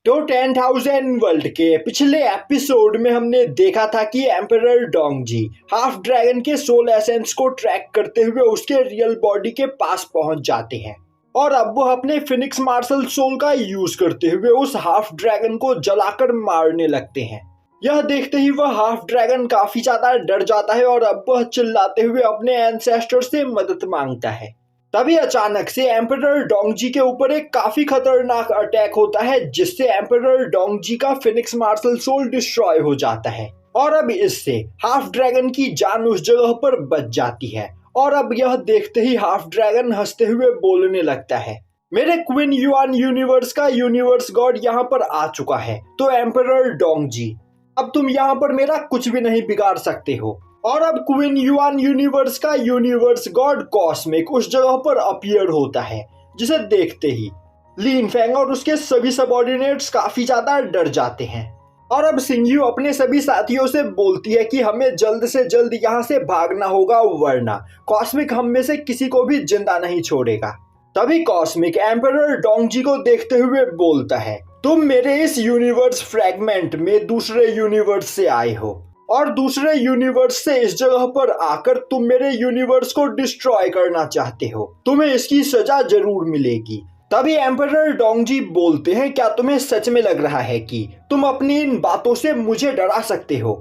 तो 10,000 वर्ल्ड के पिछले एपिसोड में हमने देखा था कि एम्परर डोंगजी हाफ ड्रैगन के सोल एसेंस को ट्रैक करते हुए उसके रियल बॉडी के पास पहुंच जाते हैं और अब वो अपने फिनिक्स मार्शल सोल का यूज करते हुए उस हाफ ड्रैगन को जलाकर मारने लगते हैं। यह देखते ही वह हाफ ड्रैगन काफी ज्यादा डर जाता है और अब वह चिल्लाते हुए अपने एंसेस्टर से मदद मांगता है। तभी अचानक से एम्परर डोंगजी के ऊपर एक काफी खतरनाक अटैक होता है जिससे एम्परर डोंगजी का फिनिक्स मार्शल सोल डिस्ट्रॉय हो जाता है और अब इससे हाफ ड्रैगन की जान उस जगह पर बच जाती है। और अब यह देखते ही हाफ ड्रैगन हंसते हुए बोलने लगता है, मेरे क्वीन युआन यूनिवर्स का यूनिवर्स गॉड यहाँ पर आ चुका है, तो एम्परर डोंगजी अब तुम यहाँ पर मेरा कुछ भी नहीं बिगाड़ सकते हो। और अब क्वीन युआन यूनिवर्स का यूनिवर्स गॉड कॉस्मिक उस जगह पर अपीयर होता है जिसे देखते ही लीन फेंग और उसके सभी सबऑर्डिनेट्स काफी ज्यादा डर जाते हैं। और अब सिंगयू अपने सभी साथियों से बोलती है कि हमें जल्द से जल्द यहाँ से भागना होगा वरना कॉस्मिक हम में से किसी को भी जिंदा नहीं छोड़ेगा। तभी कॉस्मिक एम्परर डोंगजी को देखते हुए बोलता है, तुम मेरे इस यूनिवर्स फ्रैगमेंट में दूसरे यूनिवर्स से आए हो और दूसरे यूनिवर्स से इस जगह पर आकर तुम मेरे यूनिवर्स को डिस्ट्रॉय करना चाहते हो, तुम्हें इसकी सजा जरूर मिलेगी। तभी एम्परर डोंगजी बोलते हैं, क्या तुम्हें सच में लग रहा है कि तुम अपनी इन बातों से मुझे डरा सकते हो?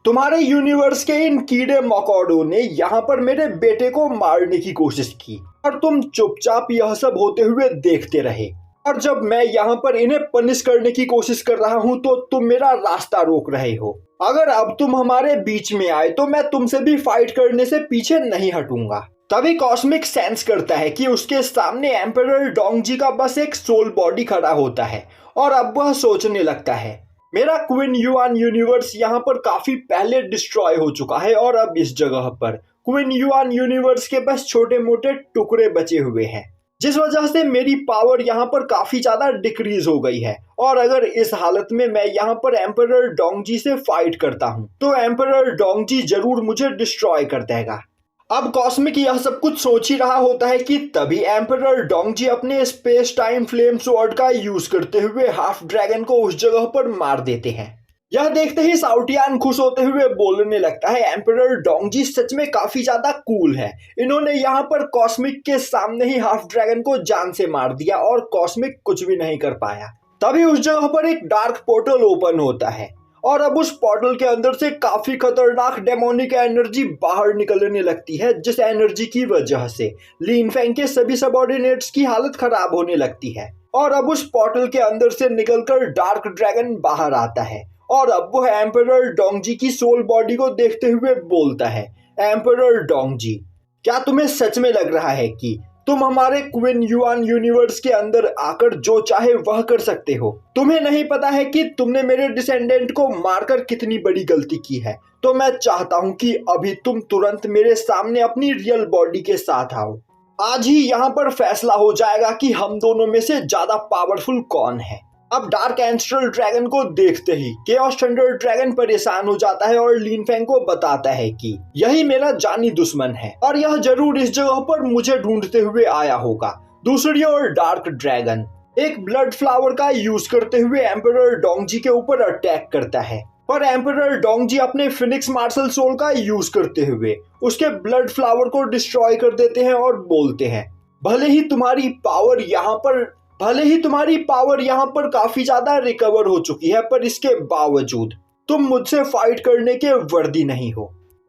तुम्हारे यूनिवर्स के इन कीड़े मकोड़ों ने यहाँ पर मेरे बेटे को मारने की कोशिश की और तुम चुपचाप यह सब होते हुए देखते रहे और जब मैं यहाँ पर इन्हें पनिश करने की कोशिश कर रहा हूँ तो तुम मेरा रास्ता रोक रहे हो। अगर अब तुम हमारे बीच में आए तो मैं तुमसे भी फाइट करने से पीछे नहीं हटूंगा। तभी कॉस्मिक सेंस करता है कि उसके सामने एम्परर डोंगजी का बस एक सोल बॉडी खड़ा होता है और अब वह सोचने लगता है, मेरा क्वीन युआन यूनिवर्स यहाँ पर काफी पहले डिस्ट्रॉय हो चुका है और अब इस जगह पर क्वीन युआन यूनिवर्स के बस छोटे मोटे टुकड़े बचे हुए हैं, जिस वजह से मेरी पावर यहाँ पर काफी ज्यादा डिक्रीज हो गई है। और अगर इस हालत में मैं यहाँ पर एम्परर डोंगजी से फाइट करता हूँ तो एम्परर डोंगजी जरूर मुझे डिस्ट्रॉय कर देगा। अब कॉस्मिक यह सब कुछ सोच ही रहा होता है कि तभी एम्परर डोंगजी अपने स्पेस टाइम फ्लेम स्वॉर्ड का यूज करते हुए हाफ ड्रैगन को उस जगह पर मार देते हैं। यह देखते ही साउटियान खुश होते हुए बोलने लगता है, एम्परर डोंगजी सच में काफी ज्यादा कूल है, इन्होंने यहाँ पर कॉस्मिक के सामने ही हाफ ड्रैगन को जान से मार दिया और कॉस्मिक कुछ भी नहीं कर पाया। तभी उस जगह पर एक डार्क पोर्टल ओपन होता है और अब उस पोर्टल के अंदर से काफी खतरनाक डेमोनिक एनर्जी बाहर निकलने लगती है, जिस एनर्जी की वजह से लीन फेंग के सभी सबऑर्डिनेट्स की हालत खराब होने लगती है। और अब उस पोर्टल के अंदर से निकलकर डार्क ड्रैगन बाहर आता है और अब वह एम्परर डोंगजी की सोल बॉडी को देखते हुए बोलता है, एम्परर डोंगजी क्या तुम्हें सच में लग रहा है कि तुम हमारे क्वीन युआन यूनिवर्स के अंदर आकर जो चाहे वह कर सकते हो? तुम्हें नहीं पता है कि तुमने मेरे डिसेंडेंट को मारकर कितनी बड़ी गलती की है? तो मैं चाहता हूँ कि अभी तुम तुरंत मेरे सामने अपनी रियल बॉडी के साथ आओ। आज ही यहाँ पर फैसला हो जाएगा कि हम दोनों में से ज्यादा पावरफुल कौन है। अब डार्क एंस्ट्रल ड्रैगन को देखते ही केओस थंडर ड्रैगन परेशान हो जाता है और लीन फेंग को बताता है कि यही मेरा जानी दुश्मन है और यह जरूर इस जगह पर मुझे ढूंढते हुए आया होगा। दूसरी ओर डार्क ड्रैगन एक ब्लड फ्लावर का यूज करते हुए एम्परर डोंगजी के ऊपर अटैक करता है, पर एम्परर डोंगजी अपने फिनिक्स मार्शल सोल का यूज करते हुए उसके ब्लड फ्लावर को डिस्ट्रॉय कर देते हैं और बोलते हैं, भले ही तुम्हारी पावर यहाँ पर काफी ज्यादा रिकवर हो चुकी है, पर इसके बावजूद तुम मुझसे फाइट करने के वर्दी नहीं हो।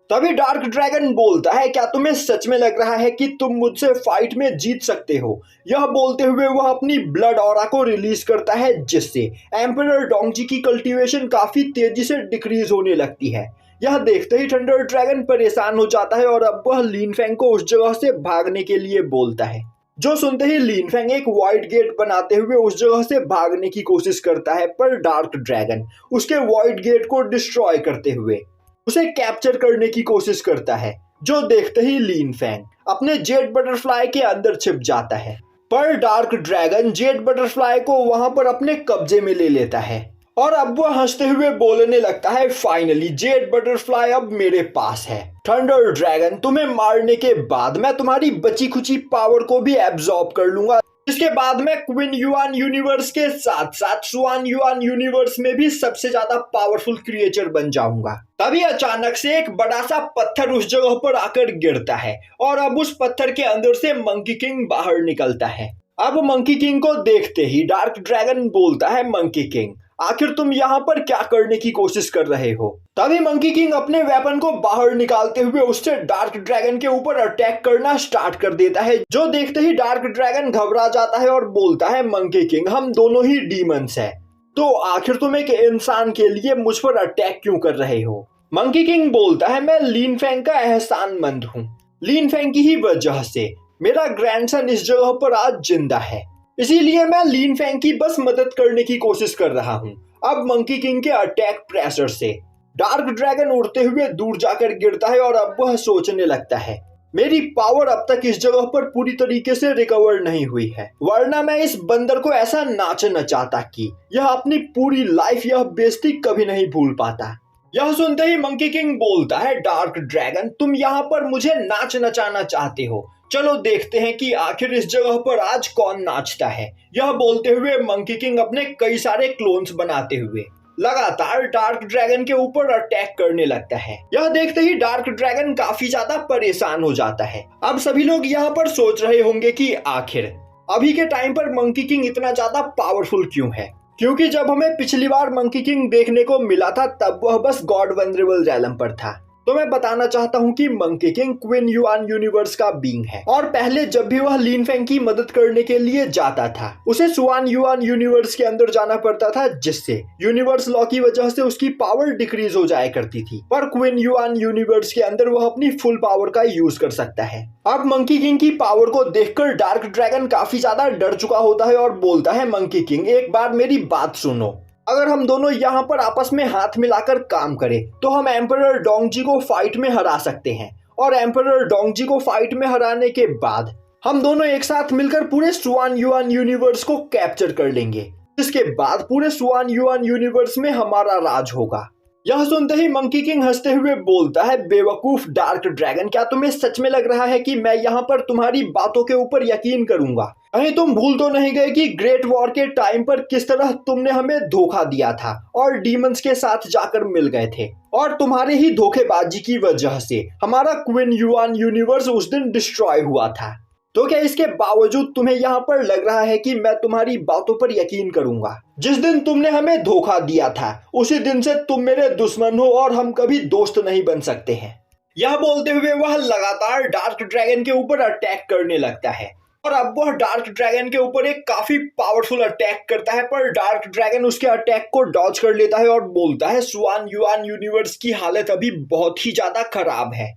तभी डार्क ड्रैगन बोलता है, क्या तुम्हें सच में लग रहा है कि तुम मुझसे फाइट में जीत सकते हो? यह बोलते हुए वह अपनी ब्लड ऑरा को रिलीज करता है जिससे एम्परर डोंगजी की कल्टीवेशन काफी तेजी से डिक्रीज होने लगती है। यह देखते ही थंडर ड्रैगन परेशान हो जाता है और अब वह लीन फेंग को उस जगह से भागने के लिए बोलता है, जो सुनते ही लीन फेंग एक वाइड गेट बनाते हुए उस जगह से भागने की कोशिश करता है, पर डार्क ड्रैगन उसके वाइड गेट को डिस्ट्रॉय करते हुए उसे कैप्चर करने की कोशिश करता है, जो देखते ही लीन फेंग अपने जेट बटरफ्लाई के अंदर छिप जाता है। पर डार्क ड्रैगन जेट बटरफ्लाई को वहां पर अपने कब्जे में ले लेता है और अब वह हंसते हुए बोलने लगता है, फाइनली जेट बटरफ्लाई अब मेरे पास है। थंडर ड्रैगन तुम्हें मारने के बाद मैं तुम्हारी बची खुची पावर को भी एब्जॉर्ब कर लूंगा इसके बाद मैं क्वीन युआन यूनिवर्स के साथ साथ स्वान युआन यूनिवर्स में भी सबसे ज्यादा पावरफुल क्रिएचर बन जाऊंगा। तभी अचानक से एक बड़ा सा पत्थर उस जगह पर आकर गिरता है और अब उस पत्थर के अंदर से मंकी किंग बाहर निकलता है। अब मंकी किंग को देखते ही डार्क ड्रैगन बोलता है, मंकी किंग आखिर तुम यहाँ पर क्या करने की कोशिश कर रहे हो? तभी मंकी किंग अपने वेपन को बाहर निकालते हुए उससे डार्क ड्रैगन के ऊपर अटैक करना स्टार्ट कर देता है, जो देखते ही डार्क ड्रैगन घबरा जाता है और बोलता है, मंकी किंग हम दोनों ही डीमंस हैं, तो आखिर तुम एक इंसान के लिए मुझ पर अटैक क्यों कर रहे हो? मंकी किंग बोलता है, मैं लीन फैंग का एहसानमंद हूँ। लीन फैंग की ही वजह से मेरा ग्रैंडसन इस जगह पर आज जिंदा है, इसीलिए मैं लीन फैंग की बस मदद करने की कोशिश कर रहा हूँ। अब मंकी किंग के अटैक प्रेशर से डार्क ड्रैगन उड़ते हुए दूर जाकर गिरता है और अब वह सोचने लगता है, मेरी पावर अब तक इस जगह पर पूरी तरीके से रिकवर नहीं हुई है, वरना मैं इस बंदर को ऐसा नाच नचाता कि यह अपनी पूरी लाइफ यह बेइज्जती कभी नहीं भूल पाता। यह सुनते ही मंकी किंग बोलता है, डार्क ड्रैगन तुम यहाँ पर मुझे नाच नचाना चाहते हो, चलो देखते हैं कि आखिर इस जगह पर आज कौन नाचता है। यह बोलते हुए मंकी किंग अपने कई सारे क्लोन्स बनाते हुए लगातार डार्क ड्रैगन के ऊपर अटैक करने लगता है। यह देखते ही डार्क ड्रैगन काफी ज्यादा परेशान हो जाता है। अब सभी लोग यहाँ पर सोच रहे होंगे कि आखिर अभी के टाइम पर मंकी किंग इतना ज्यादा पावरफुल क्यों है, क्योंकि जब हमें पिछली बार मंकी किंग देखने को मिला था तब वह बस गॉड वनरेबल रैलम पर था। तो मैं बताना चाहता हूँ कि monkey king queen yuan universe का बीइंग है और पहले जब भी वह लीन फैंग की मदद करने के लिए जाता था उसे स्वान युआन यूनिवर्स के अंदर जाना पड़ता था, जिससे यूनिवर्स लॉ की वजह से उसकी पावर डिक्रीज हो जाया करती थी, पर क्वीन युआन यूनिवर्स के अंदर वह अपनी फुल पावर का यूज कर सकता है। अब मंकी किंग की पावर को देखकर डार्क ड्रैगन काफी ज्यादा डर चुका होता है और बोलता है, मंकी किंग एक बार मेरी बात सुनो, अगर हम दोनों यहाँ पर आपस में हाथ मिलाकर काम करें तो हम एम्परर डोंगजी को फाइट में हरा सकते हैं, और एम्परर डोंगजी को फाइट में हराने के बाद हम दोनों एक साथ मिलकर पूरे स्वान युआन यूनिवर्स को कैप्चर कर लेंगे, जिसके बाद पूरे स्वान युआन यूनिवर्स में हमारा राज होगा। यह सुनते ही मंकी किंग हंसते हुए बोलता है, बेवकूफ डार्क ड्रैगन क्या तुम्हें सच में लग रहा है कि मैं यहाँ पर तुम्हारी बातों के ऊपर यकीन करूंगा? कहीं तुम भूल तो नहीं गए कि ग्रेट वॉर के टाइम पर किस तरह तुमने हमें धोखा दिया था और डीमंस के साथ जाकर मिल गए थे, और तुम्हारे ही धोखेबाजी की वजह से हमारा क्वीन युआन यूनिवर्स उस दिन डिस्ट्रॉय हुआ था। तो क्या इसके बावजूद तुम्हें यहाँ पर लग रहा है कि मैं तुम्हारी बातों पर यकीन करूंगा? जिस दिन तुमने हमें धोखा दिया था उसी दिन से तुम मेरे दुश्मन हो और हम कभी दोस्त नहीं बन सकते हैं। यह बोलते हुए वह लगातार डार्क ड्रैगन के ऊपर अटैक करने लगता है, और अब वह डार्क ड्रैगन के ऊपर एक काफी पावरफुल अटैक करता है, पर डार्क ड्रैगन उसके अटैक को डॉज कर लेता है और बोलता है, स्वान युआन यूनिवर्स की हालत अभी बहुत ही ज्यादा खराब है,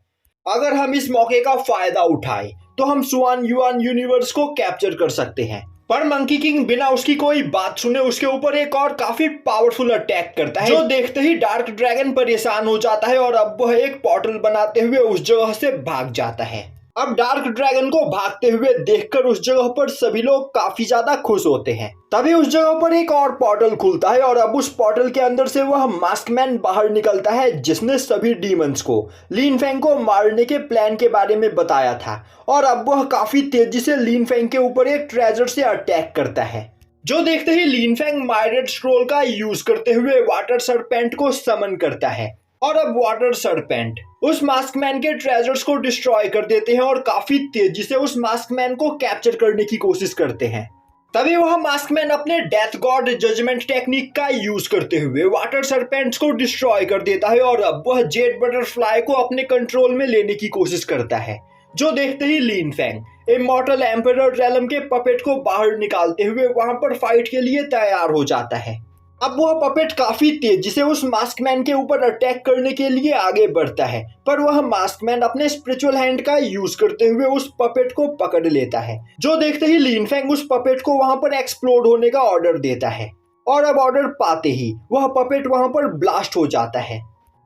अगर हम इस मौके का फायदा उठाएं तो हम स्वान युआन यूनिवर्स को कैप्चर कर सकते हैं। पर मंकी किंग बिना उसकी कोई बात सुने उसके ऊपर एक और काफी पावरफुल अटैक करता है, जो देखते ही डार्क ड्रैगन परेशान हो जाता है और अब वह एक पोर्टल बनाते हुए उस जगह से भाग जाता है। अब डार्क ड्रैगन को भागते हुए देखकर उस जगह पर सभी लोग काफी ज्यादा खुश होते हैं। तभी उस जगह पर एक और पोर्टल खुलता है और अब उस पोर्टल के अंदर से वह मास्कमैन बाहर निकलता है, जिसने सभी डीमंस को लीन फैंग को मारने के प्लान के बारे में बताया था, और अब वह काफी तेजी से लीन फैंग के ऊपर एक ट्रेजर से अटैक करता है, जो देखते ही लीन फैंग माइरेट स्क्रोल का यूज करते हुए वाटर सरपेंट को समन करता है, और अब वाटर सरपेंट उस मास्कमैन के ट्रेजर्स को डिस्ट्रॉय कर देते हैं और काफी तेजी से उस मास्कमैन को कैप्चर करने की कोशिश करते हैं। तभी वह मास्कमैन अपने डेथ गॉड जजमेंट टेक्निक का यूज करते हुए वाटर सरपेंट्स को डिस्ट्रॉय कर देता है, और अब वह जेड बटरफ्लाई को अपने कंट्रोल में लेने की कोशिश करता है, जो देखते ही लीन फैंग इमॉर्टल एम्परर रेलम के पपेट को बाहर निकालते हुए वहां पर फाइट के लिए तैयार हो जाता है। अब वह पपेट काफी तेजी से उस मास्कमैन के ऊपर अटैक करने के लिए आगे बढ़ता है, पर वह मास्कमैन अपने स्पिरिचुअल हैंड का यूज करते हुए उस पपेट को पकड़ लेता है, जो देखते ही लीन फैंग उस पपेट को वहां पर एक्सप्लोड होने का ऑर्डर देता है, और अब ऑर्डर पाते ही वह पपेट वहां पर ब्लास्ट हो जाता है,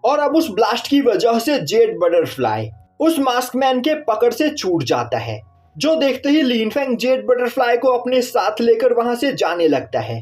और अब उस ब्लास्ट की वजह से जेड बटरफ्लाई उस मास्कमैन के पकड़ से छूट जाता है, जो देखते ही लीन फैंग जेड बटरफ्लाई को अपने साथ लेकर वहां से जाने लगता है।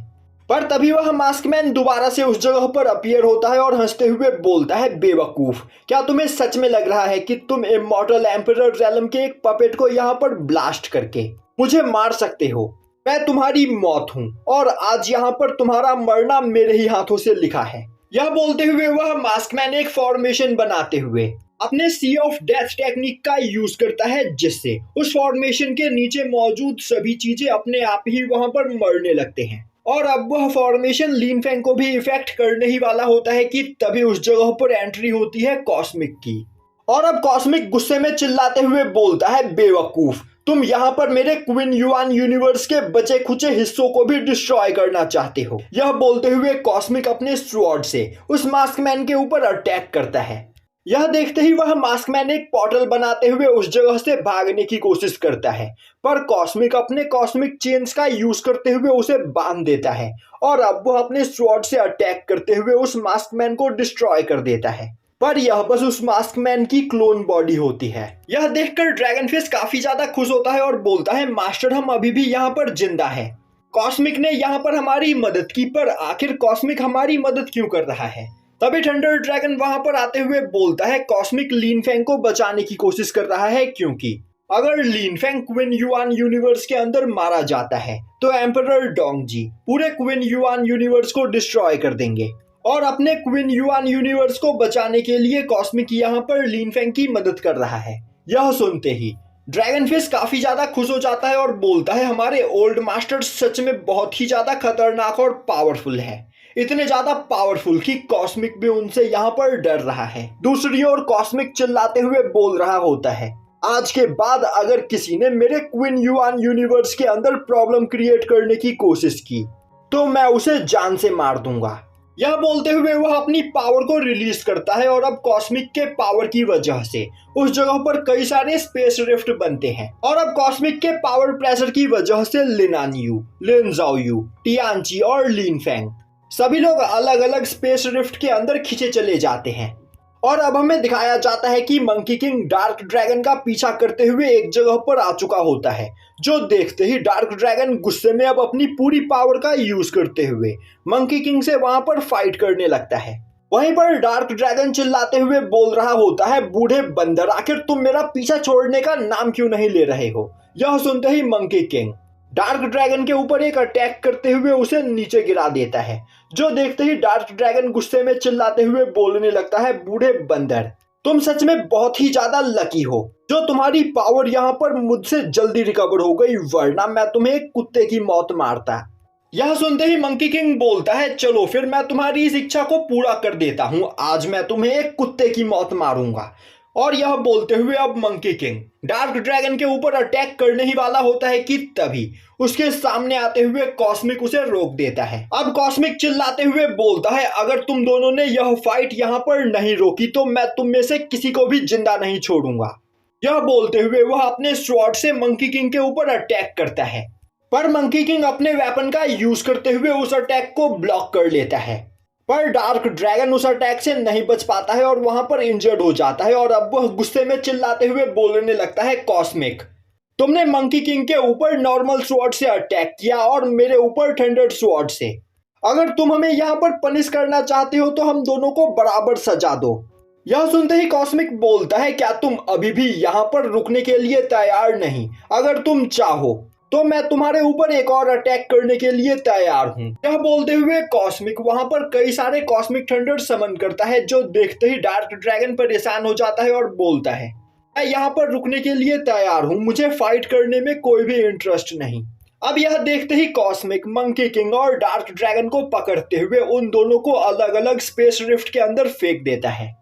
पर तभी वह मास्कमैन दोबारा से उस जगह पर अपीयर होता है और हंसते हुए बोलता है, बेवकूफ क्या तुम्हें सच में लग रहा है कि तुम इमॉर्टल एम्परर रेलम के एक पपेट को यहाँ पर ब्लास्ट करके मुझे मार सकते हो? मैं तुम्हारी मौत हूँ और आज यहाँ पर तुम्हारा मरना मेरे ही हाथों से लिखा है। यह बोलते हुए वह मास्कमैन एक फॉर्मेशन बनाते हुए अपने सी ऑफ डेथ टेक्निक का यूज करता है, जिससे उस फॉर्मेशन के नीचे मौजूद सभी चीजें अपने आप ही वहां पर मरने लगते हैं। और अब वह फॉर्मेशन लिन फेंग को भी इफेक्ट करने ही वाला होता है कि तभी उस जगह पर एंट्री होती है कॉस्मिक की। और अब कॉस्मिक गुस्से में चिल्लाते हुए बोलता है, बेवकूफ, तुम यहाँ पर मेरे क्वीन युआन यूनिवर्स के बचे खुचे हिस्सों को भी डिस्ट्रॉय करना चाहते हो। यह बोलते हुए कॉस्मिक अपने स्वॉर्ड से उस मास्कमैन के ऊपर अटैक करता है। यह देखते ही वह मास्कमैन एक पोर्टल बनाते हुए उस जगह से भागने की कोशिश करता है, पर कॉस्मिक अपने कॉस्मिक चेन्स का यूज करते हुए उसे बांध देता है और अब वह अपने स्वॉर्ड से अटैक करते हुए उस मास्कमैन को डिस्ट्रॉय कर देता है। पर यह बस उस मास्कमैन की क्लोन बॉडी होती है। यह देखकर ड्रैगनफिश काफी ज्यादा खुश होता है और बोलता है, मास्टर, हम अभी भी यहाँ पर जिंदा हैं। कॉस्मिक ने यहाँ पर हमारी मदद की, पर आखिर कॉस्मिक हमारी मदद क्यों कर रहा है? तभी थंडर ड्रैगन वहां पर आते हुए बोलता है, कॉस्मिक लिन फेंग को बचाने की कोशिश कर रहा है, क्योंकि अगर लिन फेंग क्वीन युआन यूनिवर्स के अंदर मारा जाता है तो एम्परर डोंगजी पूरे क्वीन युआन यूनिवर्स को डिस्ट्रॉय कर देंगे। और अपने क्वीन युआन यूनिवर्स को बचाने के लिए कॉस्मिक यहाँ पर लिन फेंग की मदद कर रहा है। यह सुनते ही ड्रैगनफिश काफी ज्यादा खुश हो जाता है और बोलता है, हमारे ओल्ड मास्टर सच में बहुत ही ज्यादा खतरनाक और पावरफुल है, इतने ज्यादा पावरफुल कि कॉस्मिक भी उनसे यहाँ पर डर रहा है। दूसरी ओर कॉस्मिक चिल्लाते हुए बोल रहा होता है, आज के बाद अगर किसी ने मेरे क्वीन युआन यूनिवर्स के अंदर प्रॉब्लम क्रिएट करने की कोशिश की तो मैं उसे जान से मार दूंगा। यह बोलते हुए वह अपनी पावर को रिलीज करता है और अब कॉस्मिक के पावर की वजह से उस जगह पर कई सारे स्पेस रिफ्ट बनते हैं। और अब कॉस्मिक के पावर प्रेशर की वजह से लिनानयू, लिन ज़ाओयू, टियानची और लिन फेंग सभी लोग अलग अलग स्पेस रिफ्ट के अंदर खींचे चले जाते हैं। और अब हमें दिखाया जाता है कि मंकी किंग डार्क ड्रैगन का पीछा करते हुए एक जगह पर आ चुका होता है, जो देखते ही डार्क ड्रैगन गुस्से में अब अपनी पूरी पावर का यूज करते हुए मंकी किंग से वहां पर फाइट करने लगता है। वहीं पर डार्क ड्रैगन चिल्लाते हुए बोल रहा होता है, बूढ़े बंदर, आखिर तुम मेरा पीछा छोड़ने का नाम क्यों नहीं ले रहे हो? यह सुनते ही मंकी किंग डार्क ड्रैगन के ऊपर एक अटैक करते हुए उसे नीचे गिरा देता है, जो देखते ही डार्क ड्रैगन गुस्से में चिल्लाते हुए बोलने लगता है, बूढ़े बंदर, तुम सच में बहुत ही ज्यादा लकी हो जो तुम्हारी पावर यहाँ पर मुझसे जल्दी रिकवर हो गई, वरना मैं तुम्हें एक कुत्ते की मौत मारता। यह सुनते ही मंकी किंग बोलता है, चलो फिर मैं तुम्हारी इस इच्छा को पूरा कर देता हूँ, आज मैं तुम्हें एक कुत्ते की मौत मारूंगा। और यह बोलते हुए अब मंकी किंग डार्क ड्रैगन के ऊपर अटैक करने ही वाला होता है कि तभी उसके सामने आते हुए कॉस्मिक उसे रोक देता है। अब कॉस्मिक चिल्लाते हुए बोलता है, अगर तुम दोनों ने यह फाइट यहाँ पर नहीं रोकी तो मैं तुम में से किसी को भी जिंदा नहीं छोड़ूंगा। यह बोलते हुए वह अपने स्वॉर्ड से मंकी किंग के ऊपर अटैक करता है, पर मंकी किंग अपने वेपन का यूज करते हुए उस अटैक को ब्लॉक कर लेता है। पर डार्क ड्रैगन उस अटैक से नहीं बच पाता है और वहां पर इंजर्ड हो जाता है। और अब वह गुस्से में चिल्लाते हुए बोलने लगता है, कॉस्मिक, तुमने मंकी किंग के ऊपर नॉर्मल स्वॉर्ड से अटैक किया और मेरे ऊपर थंडर स्वॉर्ड से। अगर तुम हमें यहाँ पर पनिश करना चाहते हो तो हम दोनों को बराबर सजा दो। यह सुनते ही कॉस्मिक बोलता है, क्या तुम अभी भी यहाँ पर रुकने के लिए तैयार नहीं? अगर तुम चाहो तो मैं तुम्हारे ऊपर एक और अटैक करने के लिए तैयार हूँ। यह बोलते हुए कॉस्मिक वहां पर कई सारे कॉस्मिक थंडर समन करता है, जो देखते ही डार्क ड्रैगन परेशान हो जाता है और बोलता है, मैं यहाँ पर रुकने के लिए तैयार हूँ, मुझे फाइट करने में कोई भी इंटरेस्ट नहीं। अब यह देखते ही कॉस्मिक मंकी किंग और डार्क ड्रैगन को पकड़ते हुए उन दोनों को अलग अलग स्पेस रिफ्ट के अंदर फेंक देता है।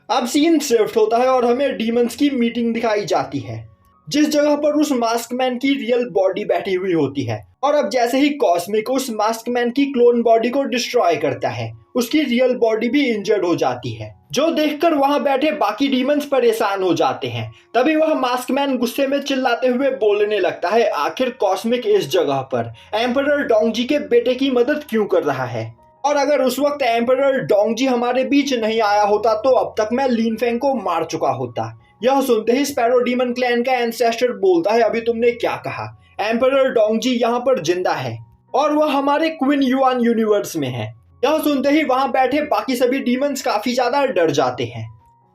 अब सीन शिफ्ट होता है और हमें डीमंस की मीटिंग दिखाई जाती है, जिस जगह पर उस मास्कमैन की रियल बॉडी बैठी हुई होती है। और अब जैसे ही कॉस्मिक उस मास्कमैन की क्लोन बॉडी को डिस्ट्रॉय करता है, उसकी रियल बॉडी भी इंजर्ड हो जाती है, जो देखकर वहां बैठे बाकी डीमंस परेशान हो जाते हैं। तभी वह मास्कमैन गुस्से में चिल्लाते हुए बोलने लगता है, आखिर कॉस्मिक इस जगह पर एम्परर डोंगजी के बेटे की मदद क्यों कर रहा है? और अगर उस वक्त एम्परर डोंगजी हमारे बीच नहीं आया होता तो अब तक मैं लिन फेंग को मार चुका होता। यह सुनते ही स्पैरो डीमन क्लैन का एंसेस्टर बोलता है, अभी तुमने क्या कहा? एम्परर डोंगजी यहाँ पर जिंदा है और वह हमारे क्वीन युआन यूनिवर्स में है। यह सुनते ही वहां बैठे बाकी सभी डीमंस काफी ज्यादा डर जाते हैं।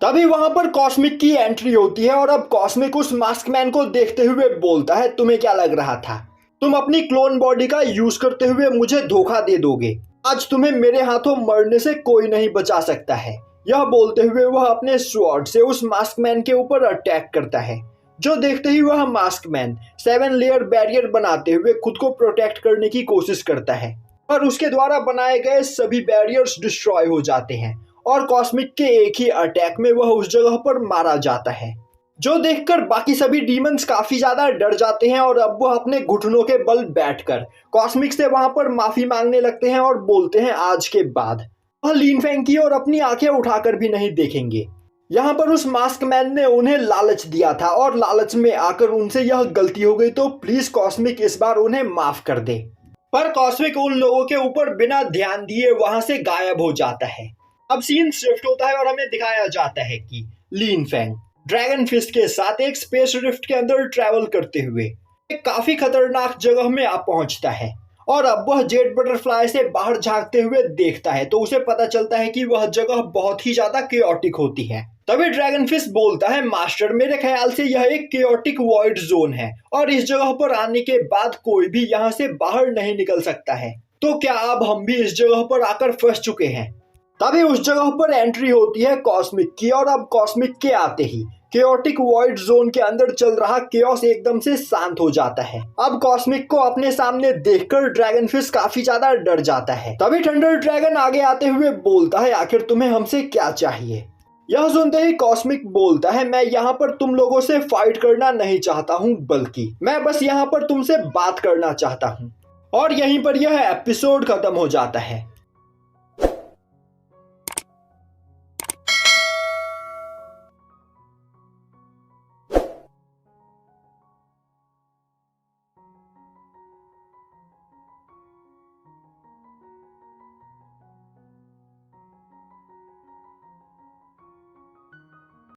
तभी वहां पर कॉस्मिक की एंट्री होती है और अब कॉस्मिक उस मास्कमैन को देखते हुए बोलता है, तुम्हें क्या लग रहा था तुम अपनी क्लोन बॉडी का यूज करते हुए मुझे धोखा दे दोगे। आज तुम्हें मेरे हाथों मरने से कोई नहीं बचा सकता है। यह बोलते हुए वह अपने स्वॉर्ड से उस मास्क मैन के ऊपर अटैक करता है, जो देखते ही वह मास्क मैन 7 लेयर बैरियर बनाते हुए खुद को प्रोटेक्ट करने की कोशिश करता है, और उसके द्वारा बनाए गए सभी बैरियर्स डिस्ट्रॉय हो जाते हैं और कॉस्मिक के एक ही अटैक में वह उस जगह पर मारा जाता है, जो देखकर बाकी सभी डीमंस काफी ज्यादा डर जाते हैं और अब वह अपने घुटनों के बल बैठकर कॉस्मिक से वहां पर माफी मांगने लगते हैं और बोलते हैं आज के बाद वह लिन फेंग की और अपनी आंखें उठाकर भी नहीं देखेंगे। यहाँ पर उस मास्क मैन ने उन्हें लालच दिया था और लालच में आकर उनसे यह गलती हो गई, तो प्लीज कॉस्मिक इस बार उन्हें माफ कर दे। पर कॉस्मिक उन लोगों के ऊपर बिना ध्यान दिए वहां से गायब हो जाता है। अब सीन शिफ्ट होता है और हमें दिखाया जाता है कि लिन फेंग ड्रैगन फिस्ट के साथ एक स्पेस रिफ्ट के अंदर ट्रैवल करते हुए एक काफी खतरनाक जगह में आ पहुंचता है, और अब वह जेट बटरफ्लाई से बाहर झांकते हुए देखता है तो उसे पता चलता है कि वह जगह बहुत ही ज्यादा केओटिक होती है। तभी ड्रैगन फिश बोलता है, मास्टर मेरे ख्याल से यह एक केओटिक वॉइड जोन है और इस जगह पर आने के बाद कोई भी यहाँ से बाहर नहीं निकल सकता है, तो क्या अब हम भी इस जगह पर आकर फंस चुके हैं। तभी उस जगह पर एंट्री होती है कॉस्मिक की, और अब कॉस्मिक के आते ही केओटिक वॉइड जोन के अंदर चल रहा केओस एकदम से शांत हो जाता है। अब कॉस्मिक को अपने सामने देखकर ड्रैगन फिश काफी ज्यादा डर जाता है। तभी थंडर ड्रैगन आगे आते हुए बोलता है, आखिर तुम्हें हमसे क्या चाहिए। यह सुनते ही कॉस्मिक बोलता है, मैं यहाँ पर तुम लोगों से फाइट करना नहीं चाहता हूँ, बल्कि मैं बस यहाँ पर तुमसे बात करना चाहता हूँ। और यहीं पर यह एपिसोड खत्म हो जाता है।